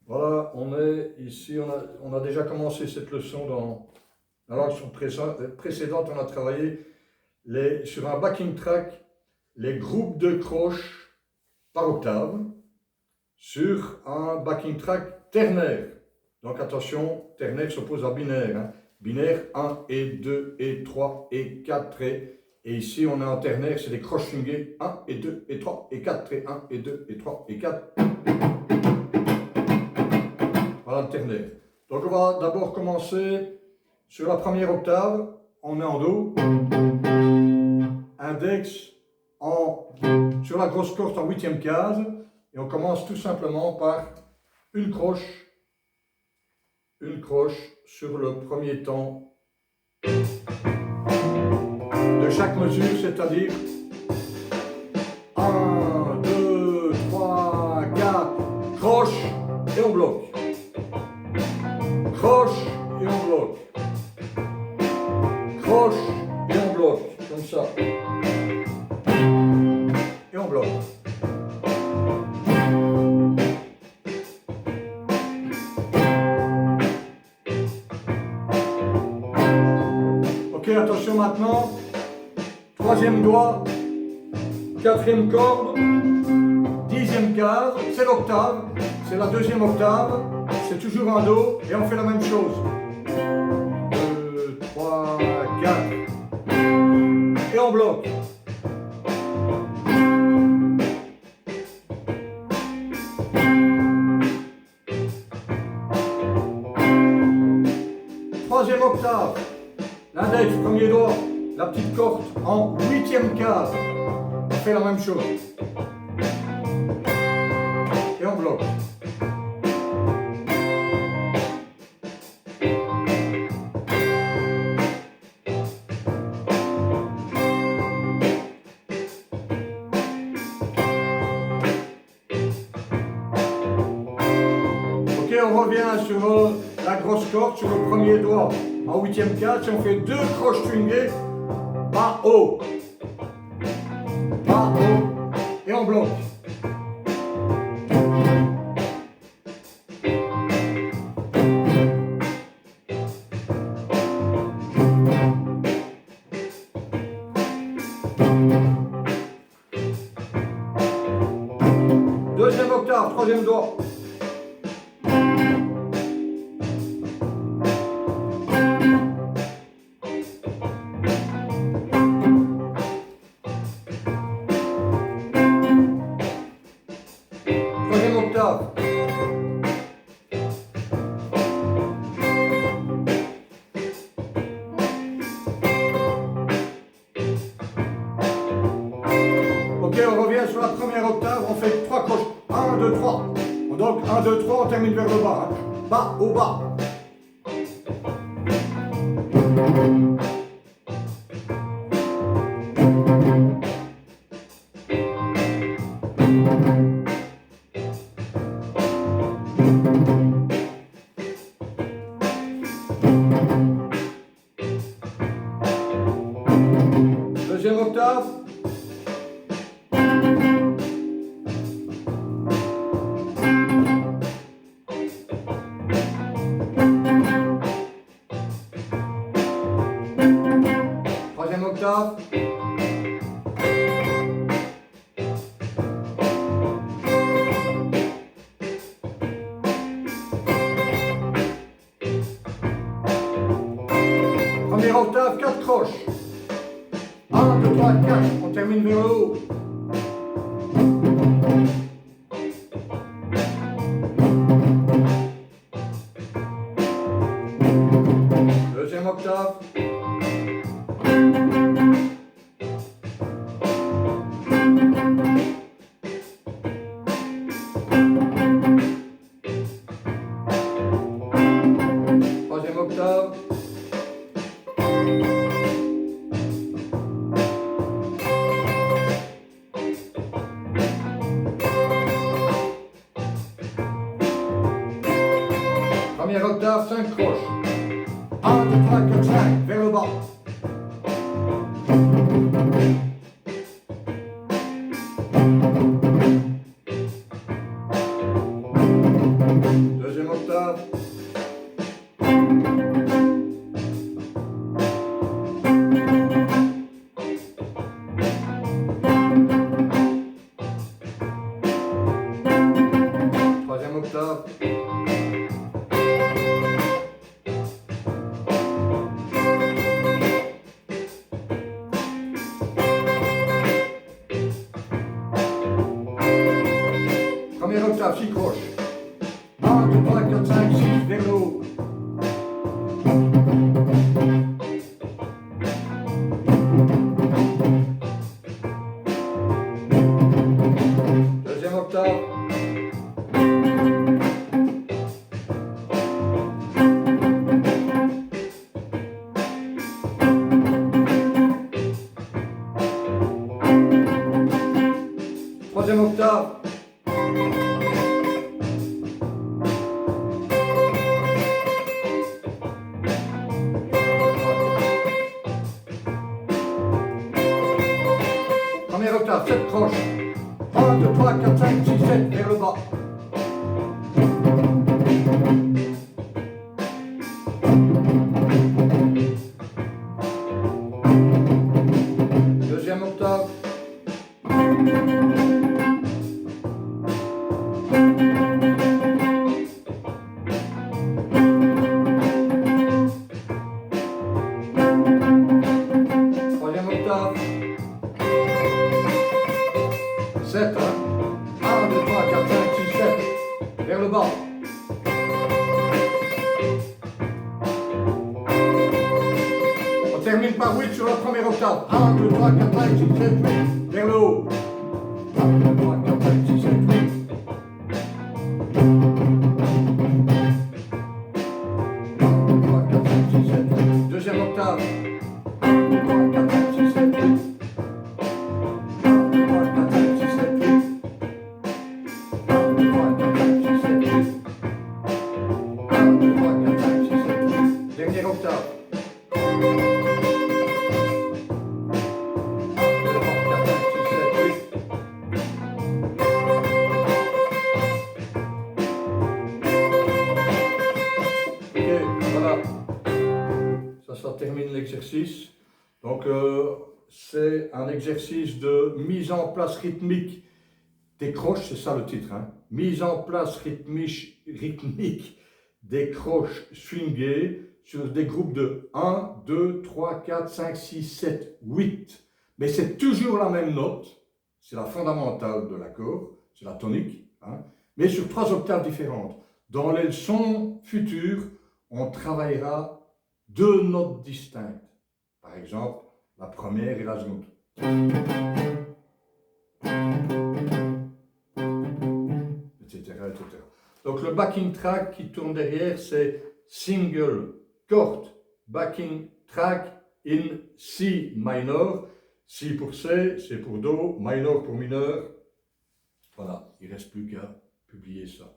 Voilà, on est ici, on a déjà commencé cette leçon dans la leçon précédente, on a travaillé sur un backing track les groupes de croches par octave sur un backing track ternaire. Donc attention, ternaire s'oppose à binaire. Hein. Binaire 1 et 2 et 3 et 4 et ici on est en ternaire, c'est des croches swingées 1 et 2 et 3 et 4 et 1 et 2 et 3 et 4. Voilà le ternaire. Donc on va d'abord commencer sur la première octave, on est en Do, index sur la grosse corde en huitième case, et on commence tout simplement par une croche sur le premier temps de chaque mesure, c'est-à-dire 1, 2, 3, 4, croche et on bloque. Croche et on bloque. Croche et on bloque, comme ça. Et on bloque. Ok, attention maintenant. Troisième doigt, quatrième corde, dixième case, c'est l'octave, c'est la deuxième octave, c'est toujours un Do et on fait la même chose. 2, 3, 4 et on bloque. Troisième octave, l'index, premier doigt, la petite corde en huitième case. On fait la même chose. Et on bloque. Ok, on revient sur la grosse corde, sur le premier doigt en huitième case. Et on fait deux croches swingées, bas haut. Bas haut. Et on bloque. Deuxième octave, troisième doigt. Troisième octave. Ok, on revient sur la première octave, on fait trois croches. 1, 2, 3. Donc 1, 2, 3, on termine vers le bas. Hein. Bas, au bas. Deuxième octave. Troisième octave. Première octave, 4 croches. 1, 2, 3, 4. On termine vers le haut. Deuxième octave. Troisième octave. Première octave, 5 croches. 1, 2, 3, 4, 5, vers le bas. deuxième octave. Troisième octave. Première octave, 6 croches. 1, 2, 3, 4, 5, 6, vers le haut. Deuxième octave. Troisième octave. Première octave, 7 croches. 1, 2, 3, 4, 5, 6, 7, vers le bas. Deuxième octave. Troisième octave. 7, 1, 2, 3, 4, 5, 6, 7, vers le bas. On termine par 8 sur la première octave. 1, 2, 3, 4, 5, 6, 7, 8, vers le haut. 1, 2, 3, 4, 5, 6, 7, 8. 1, 2, 3, 4, 5, 6, 7, 8. Deuxième octave. 1, 2, 3, 4, 5, 6, 7, 8. 1, 2, 3, 4, 5, 6, 7, 8. 1, 2, 3, 4, 5, 6, 7, 8. 1, 2, 3, 4, 5, 6, 7, 8. Dernière octave. 1, 2, 3, 4, 5, 6, 7, 8. Ok, voilà. Ça termine l'exercice. Donc, c'est un exercice de mise en place rythmique des croches, c'est ça le titre, hein. Mise en place rythmique des croches swingées sur des groupes de 1, 2, 3, 4, 5, 6, 7, 8. Mais c'est toujours la même note, c'est la fondamentale de l'accord, c'est la tonique, hein, mais sur 3 octaves différentes. Dans les leçons futures, on travaillera 2 notes distinctes. Par exemple, la première et la seconde. Etc., etc. Donc le backing track qui tourne derrière, c'est single chord backing track in C minor. C pour C, C pour Do, minor pour mineur. Voilà, il ne reste plus qu'à publier ça.